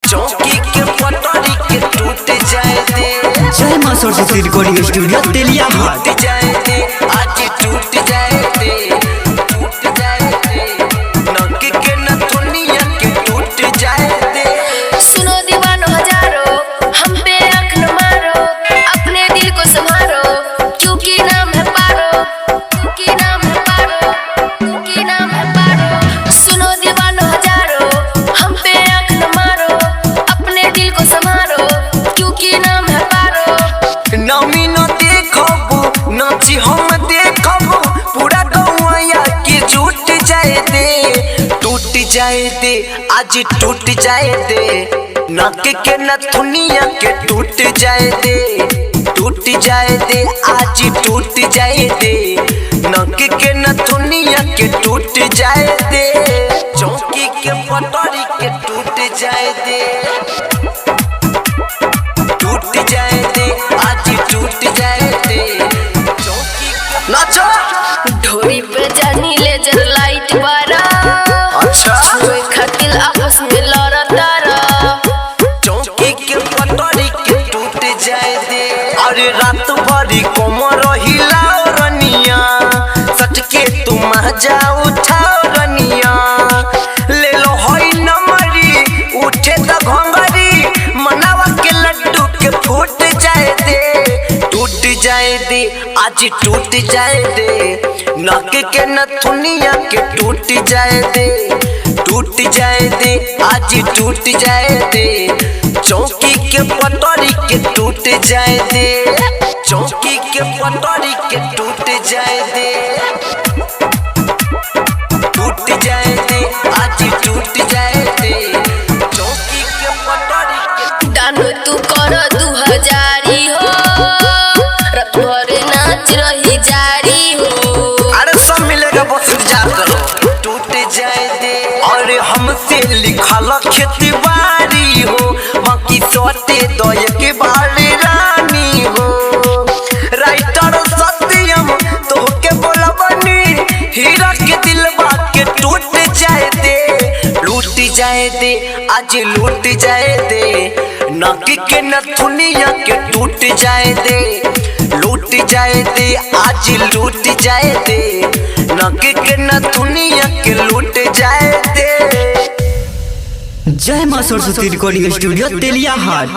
चौकी के पटरी के टूट जाए दे। जय मां सरस्वती रिकॉर्डिंग स्टूडियो तेलिया हाट। टूट जाए दे आज टूट जाए दे, टूट जाए दे नक के नथुनिया के टूट जाए दे। सुनो दीवानो हजारों हम पे आँख न मारो, अपने दिल को संभारो क्योंकि नाम है पारो, क्योंकि नाम है पारो, क्योंकि नाम है पारो। सुनो दीवानो हजारों हम पे आँख न मारो, अपने दिल को संभारो क्योंकि नाम है पारो। नमी न देखबो नची हम देखबो, पूरा गौया के टूट जाए दे, टूट जाए दे आज टूट जाए दे। नक के नथुनिया के टूट जाए दे, टूट जाए दे आज टूट जाए दे। नक के नथुनिया के टूट जाए दे, चौकी के पटरी के टूट जाए दे, टूट जाए दे आज टूट जाए दे। चौकी के नाचो ढोरी पे जानी लेजर लाइट बारा, अच्छा छुए खातिर आपस में लड़ा तारा। चौकी के पटरी के टूट जाए दे। अरे रात भरी कोमर हिलाओ रनिया, सच के तुम मजा उठाओ रनिया। ले लो होई नमरी उठे त घंगरी, मनावा के लड्डू के फूट जाए दे, टूट जाए दे आज टूट जाए दे। नक के नथुनिया के टूट जाए दे, टूट जाए दे आज टूट जाए दे। चौकी के पटरी के टूट जाए दे, चौकी के पटरी के टूट जाए दे, टूट जाए दे आज टूट जाए दे। चौकी के पटरी के डानो तू कर 2000 हो, रात भर नाच रही जारी हो। अरे सब मिलेगा बस इंतजार करो। टूट जाए दे और हमसे लिखल खेती बाड़ी हो, बाकी सोते दय के बारे रानी हो। राइटर सत्यम तो के बोलबनी, हीरा के दिलवा के टूट जाए दे, लूट जाए दे आज लूट जाए दे। नक के नथुनिया के टूट जाए दे, लूट जाए दे आज लूट जाए दे। नक के नथुनिया के लूट जाए दे। जय मां सरस्वती रिकॉर्डिंग स्टूडियो तेलिया हाट।